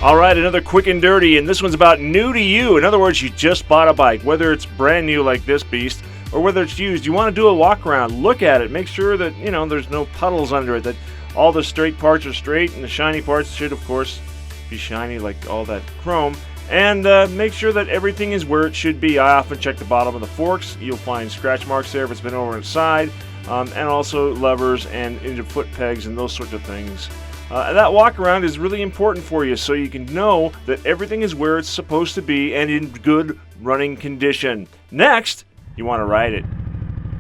All right, another quick and dirty, and this one's about new to you. In other words, you just bought a bike, whether it's brand new like this beast or whether it's used. You want to do a walk around, look at it, make sure that, there's no puddles under it, that all the straight parts are straight and the shiny parts should, of course, be shiny like all that chrome. And make sure that everything is where it should be. I often check the bottom of the forks. You'll find scratch marks there if it's been over inside, and also levers and into foot pegs and those sorts of things. That walk around is really important for you so you can know that everything is where it's supposed to be and in good running condition. Next, you want to ride it.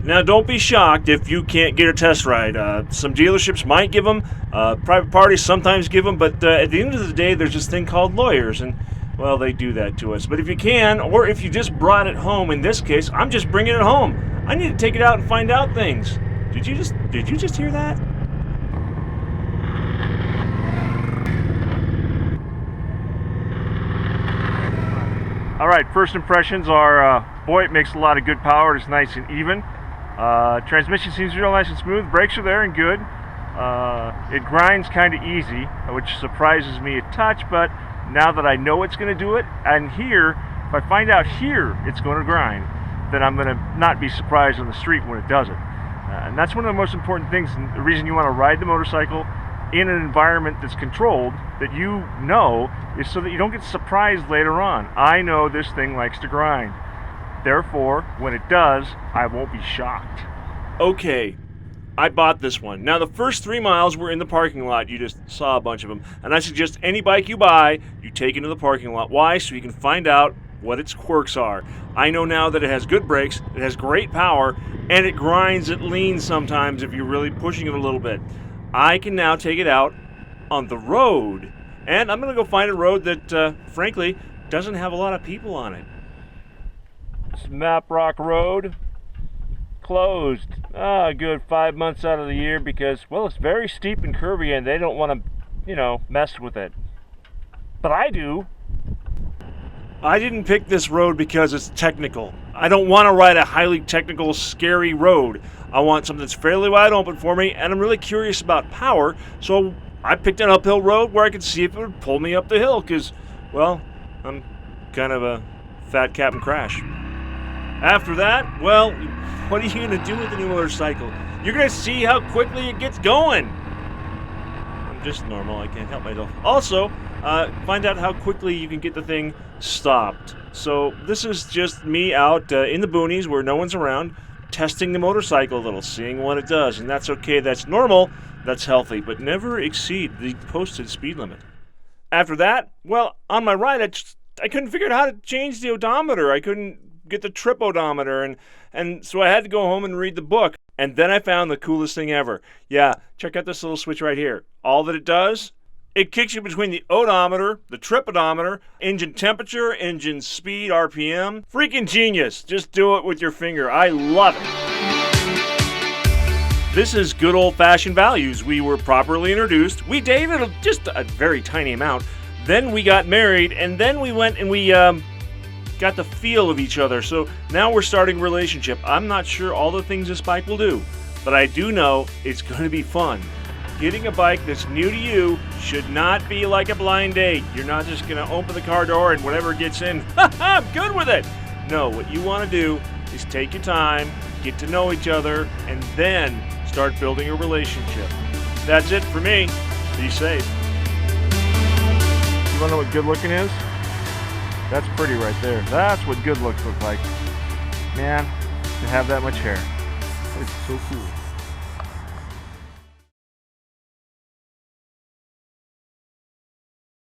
Now, don't be shocked if you can't get a test ride. Some dealerships might give them, private parties sometimes give them, but at the end of the day, there's this thing called lawyers, and, well, they do that to us. But if you can, or if you just brought it home, in this case, I'm just bringing it home. I need to take it out and find out things. Did you just hear that? All right, first impressions are, boy, it makes a lot of good power. It's nice and even. Transmission seems real nice and smooth. Brakes are there and good. It grinds kind of easy, which surprises me a touch, but now that I know it's going to do it, and here, if I find out here it's going to grind, then I'm going to not be surprised on the street when it does it. And that's one of the most important things, and the reason you want to ride the motorcycle in an environment that's controlled, that you know, is so that you don't get surprised later on. I know this thing likes to grind. Therefore, when it does, I won't be shocked. Okay, I bought this one. Now, the first 3 miles were in the parking lot. You just saw a bunch of them. And I suggest any bike you buy, you take into the parking lot. Why? So you can find out what its quirks are. I know now that it has good brakes, it has great power, and it grinds, it leans sometimes if you're really pushing it a little bit. I can now take it out on the road, and I'm going to go find a road that, frankly, doesn't have a lot of people on it. It's Maprock Road, closed. A good 5 months out of the year because, well, it's very steep and curvy, and they don't want to, mess with it. But I do. I didn't pick this road because it's technical. I don't want to ride a highly technical, scary road. I want something that's fairly wide open for me, and I'm really curious about power, so I picked an uphill road where I could see if it would pull me up the hill, because, well, I'm kind of a fat Captain Crash. After that, well, what are you going to do with the new motorcycle? You're going to see how quickly it gets going. I'm just normal, I can't help myself. Also, find out how quickly you can get the thing stopped. So this is just me out in the boonies where no one's around, testing the motorcycle a little, seeing what it does, and that's okay, that's normal, that's healthy, but never exceed the posted speed limit. After that, well, on my ride, I couldn't figure out how to change the odometer. I couldn't get the trip odometer, and so I had to go home and read the book, and then I found the coolest thing ever. Yeah, check out this little switch right here. All that it does, it kicks you between the odometer, the trip odometer, engine temperature, engine speed, RPM. Freaking genius. Just do it with your finger. I love it. This is good old-fashioned values. We were properly introduced. We dated just a very tiny amount. Then we got married, and then we went and we got the feel of each other. So now we're starting a relationship. I'm not sure all the things this bike will do, but I do know it's going to be fun. Getting a bike that's new to you should not be like a blind date. You're not just going to open the car door and whatever gets in, I'm good with it. No, what you want to do is take your time, get to know each other, and then start building a relationship. That's it for me. Be safe. You want to know what good looking is? That's pretty right there. That's what good looks look like. Man, to have that much hair. It's so cool.